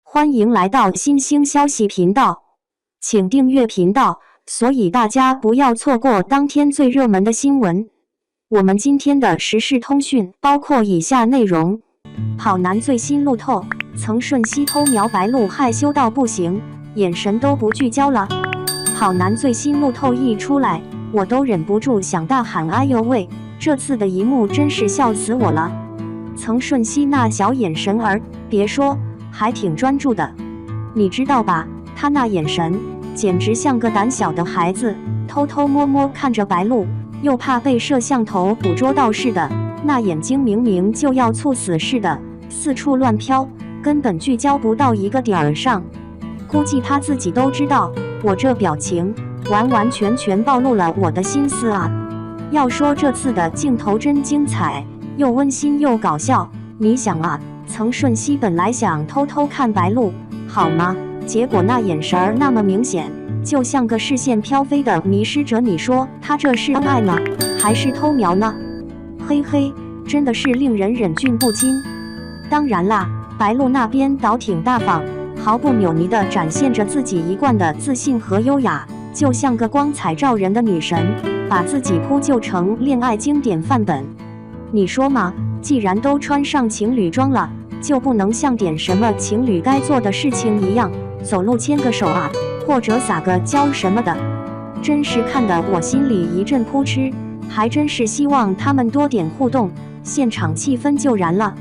欢迎来到新兴消息频道，请订阅频道，所以大家不要错过当天最热门的新闻。我们今天的时事通讯包括以下内容：跑男最新路透，曾舜晞偷瞄白鹿害羞到不行，眼神都不聚焦了。跑男最新路透一出来，我都忍不住想大喊哎呦喂，这次的一幕真是笑死我了。曾舜晞那小眼神儿，别说，还挺专注的，你知道吧？他那眼神简直像个胆小的孩子，偷偷摸摸看着白鹿，又怕被摄像头捕捉到似的，那眼睛明明就要猝死似的，四处乱飘，根本聚焦不到一个点儿上。估计他自己都知道，我这表情完完全全暴露了我的心思啊！要说这次的镜头真精彩，又温馨又搞笑。你想啊，曾舜晞本来想偷偷看白鹿，好吗？结果那眼神儿那么明显，就像个视线飘飞的迷失者。你说他这是恩爱呢，还是偷瞄呢？嘿嘿，真的是令人忍俊不禁。当然啦，白鹿那边倒挺大方，毫不扭捏地展现着自己一贯的自信和优雅，就像个光彩照人的女神，把自己铺就成恋爱经典范本。你说嘛，既然都穿上情侣装了，就不能像点什么情侣该做的事情一样，走路牵个手啊，或者撒个娇什么的？真是看得我心里一阵扑哧，还真是希望他们多点互动，现场气氛就燃了。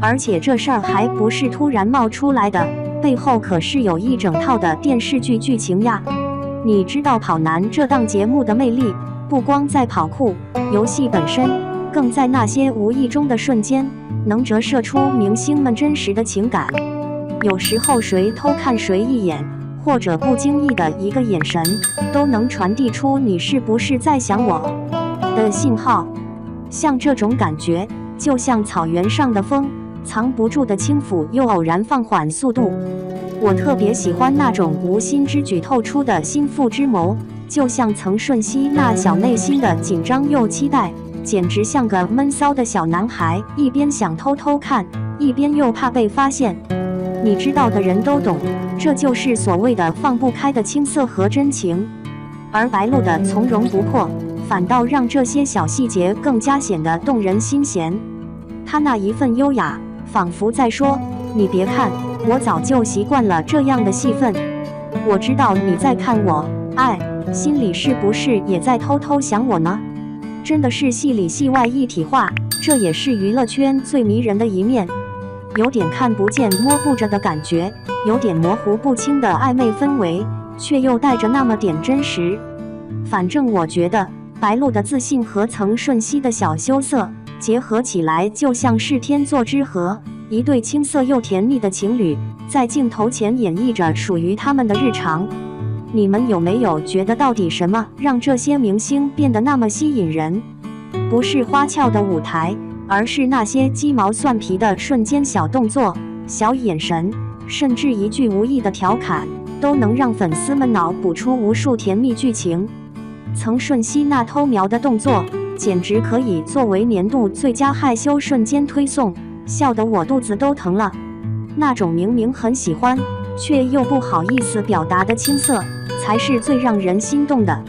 而且这事儿还不是突然冒出来的，背后可是有一整套的电视剧剧情呀。你知道跑男这档节目的魅力，不光在跑酷游戏本身，更在那些无意中的瞬间，能折射出明星们真实的情感。有时候谁偷看谁一眼，或者不经意的一个眼神，都能传递出你是不是在想我的信号。像这种感觉，就像草原上的风，藏不住的轻抚又偶然放缓速度。我特别喜欢那种无心之举透出的心腹之谋，就像曾舜晞那小内心的紧张又期待，简直像个闷骚的小男孩，一边想偷偷看，一边又怕被发现。你知道的人都懂，这就是所谓的放不开的青涩和真情。而白鹿的从容不迫，反倒让这些小细节更加显得动人心弦。他那一份优雅，仿佛在说，你别看，我早就习惯了这样的戏份。我知道你在看我，心里是不是也在偷偷想我呢？真的是戏里戏外一体化，这也是娱乐圈最迷人的一面。有点看不见摸不着的感觉，有点模糊不清的暧昧氛围，却又带着那么点真实。反正我觉得白鹿的自信和曾舜晞的小羞涩结合起来，就像是天作之合，一对青涩又甜蜜的情侣，在镜头前演绎着属于他们的日常。你们有没有觉得到底什么让这些明星变得那么吸引人？不是花俏的舞台，而是那些鸡毛蒜皮的瞬间小动作、小眼神，甚至一句无意的调侃，都能让粉丝们脑补出无数甜蜜剧情。曾舜晞那偷瞄的动作，简直可以作为年度最佳害羞瞬间推送，笑得我肚子都疼了。那种明明很喜欢，却又不好意思表达的青涩，才是最让人心动的。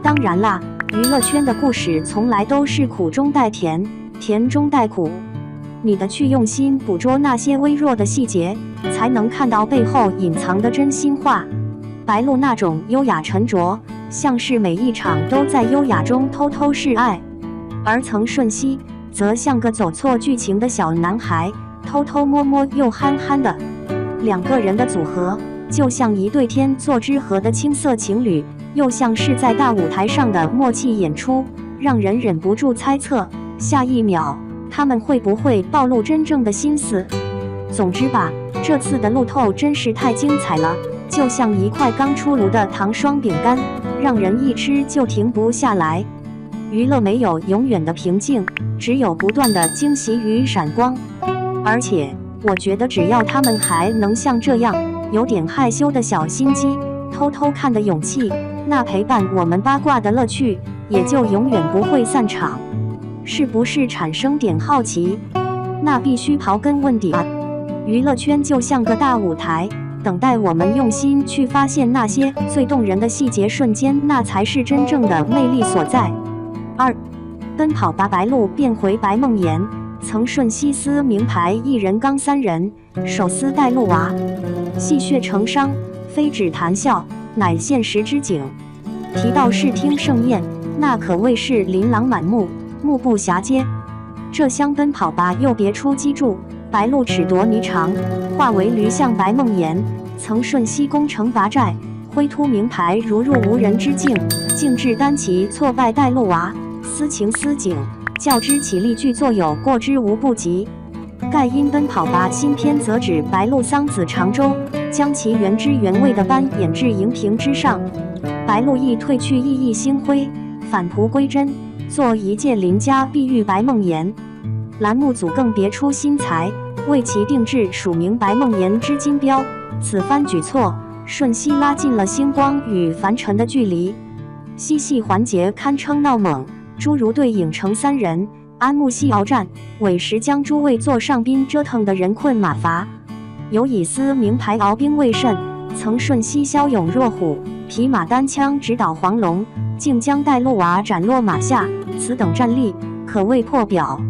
当然啦，娱乐圈的故事从来都是苦中带甜，甜中带苦。你的去用心捕捉那些微弱的细节，才能看到背后隐藏的真心话。白鹿那种优雅沉着，像是每一场都在优雅中偷偷示爱，而曾舜晞则像个走错剧情的小男孩，偷偷摸摸又憨憨的。两个人的组合，就像一对天作之合的青涩情侣，又像是在大舞台上的默契演出，让人忍不住猜测，下一秒他们会不会暴露真正的心思。总之吧，这次的路透真是太精彩了，就像一块刚出炉的糖霜饼干，让人一吃就停不下来。娱乐没有永远的平静，只有不断的惊喜与闪光。而且我觉得只要他们还能像这样有点害羞的小心机，偷偷看的勇气，那陪伴我们八卦的乐趣也就永远不会散场。是不是产生点好奇？那必须刨根问底啊！娱乐圈就像个大舞台，等待我们用心去发现那些最动人的细节瞬间，那才是真正的魅力所在。2. 奔跑吧白鹿变回白梦妍，曾瞬息撕名牌一人刚3人，手撕带鹿娃，戏谑成伤，非只谈笑，乃现实之景。提到视听盛宴，那可谓是琳琅满目，目不暇接。这厢奔跑吧又别出机杼，白鹿齿夺霓裳，化为驴向白梦妍，曾瞬息攻城拔寨，挥突名牌如入无人之境，竟至单骑挫败带鹿娃，私情私景，较之起立剧作有过之无不及。盖因奔跑吧新篇则指白鹿桑梓长洲，将其原汁原味的搬演至荧屏之上，白鹿亦褪去熠熠星辉，返璞归真，做一介邻家碧玉白梦妍。栏目组更别出心裁，为其定制署名白梦妍之金标，此番举措瞬息拉近了星光与凡尘的距离。嬉戏环节堪称闹猛，诸如对影成3人、安慕希鏖战，委实将诸位座上宾折腾得人困马乏。有以撕名牌鏖兵未甚，曾瞬息骁勇若虎，匹马单枪直捣黄龙，竟将带鹿娃斩落马下，此等战力可谓破表。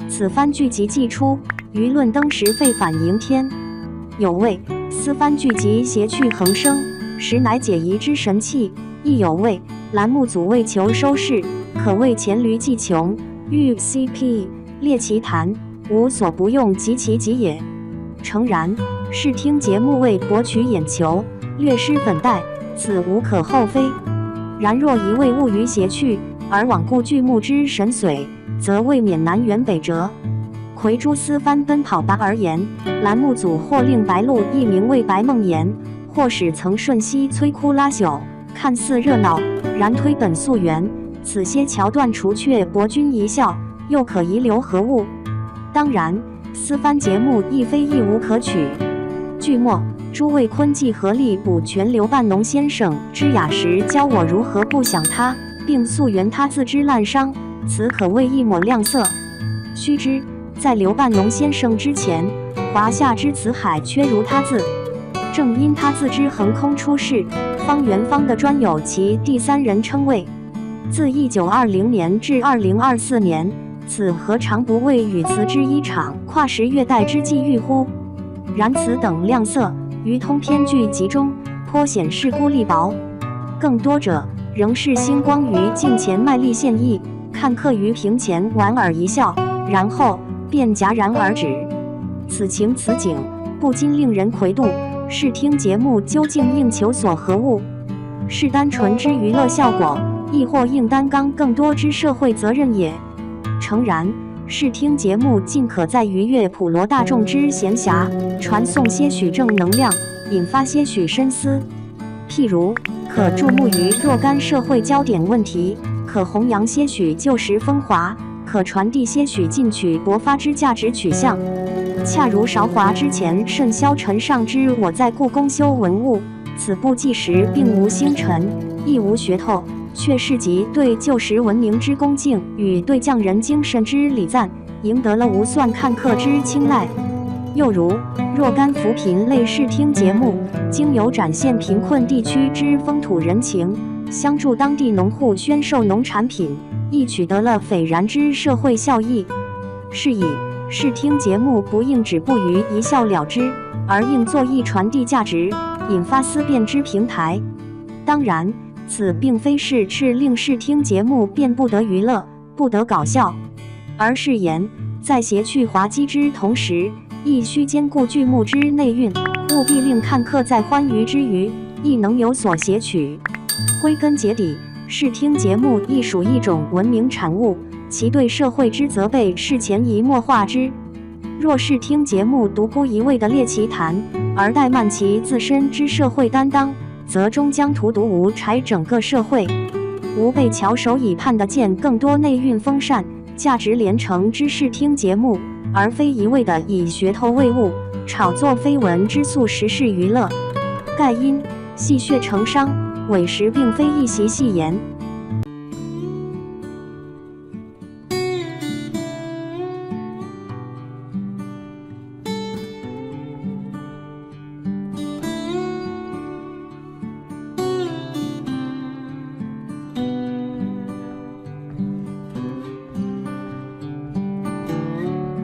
此番剧集既出，舆论登时沸反盈天。有谓斯番剧集谐趣横生，实乃解疑之神器；亦有谓栏目组为求收视，可谓黔驴技穷，欲 CP 猎奇谈，无所不用及其极也。诚然，视听节目为博取眼球，略失本带，此无可厚非。然若一味误于谐趣，而罔顾剧目之神髓，则未免南辕北辙。魁诸斯番奔跑吧而言，栏目组或令白鹿艺名为白梦妍，或使曾瞬息摧枯拉朽，看似热闹，然推本溯源，此些桥段除却博君一笑，又可遗留何物？当然，斯番节目亦非一无可取。剧末，诸位昆伎合力补全刘半农先生之雅时，教我如何不想他，并溯源他自知滥觞，此可谓一抹亮色。须知，在刘半农先生之前，华夏之辞海缺如他字。正因他自知横空出世，方圆方的专有其第3人称谓。自1920年至2024年，此何尝不为语词之一场跨时越代之际遇乎？然此等亮色于通篇剧集中颇显示孤立薄，更多者仍是星光于镜前卖力献艺，看客于屏前莞尔一笑，然后便戛然而止。此情此景，不禁令人夔度，视听节目究竟应求所何物？是单纯之娱乐效果，亦或应担纲更多之社会责任也？诚然，视听节目尽可在愉悦普罗大众之闲暇，传送些许正能量，引发些许深思。譬如，可注目于若干社会焦点问题，可弘扬些许旧时风华，可传递些许进取勃发之价值取向。恰如韶华之前甚嚣尘上之我在故宫修文物，此部纪实并无星辰，亦无噱头，却是集对旧时文明之恭敬与对匠人精神之礼赞，赢得了无算看客之青睐。又如若干扶贫类视听节目，经由展现贫困地区之风土人情，相助当地农户宣售农产品，亦取得了斐然之社会效益。是以视听节目不应止步于一笑了之，而应作一传递价值、引发思辨之平台。当然，此并非是斥令视听节目便不得娱乐、不得搞笑，而是言在谐趣滑稽之同时，亦须兼顾剧目之内蕴，务必令看客在欢愉之余，亦能有所谐取。归根结底，视听节目亦属一种文明产物，其对社会之责备是潜移默化之。若视听节目独孤一味的猎奇谈，而怠慢其自身之社会担当，则终将荼毒无柴整个社会。吾辈翘首以盼的见更多内蕴丰善、价值连城之视听节目，而非一味的以噱头为物，炒作绯闻之速时事娱乐。盖因戏谑成伤，委实并非一袭戏言。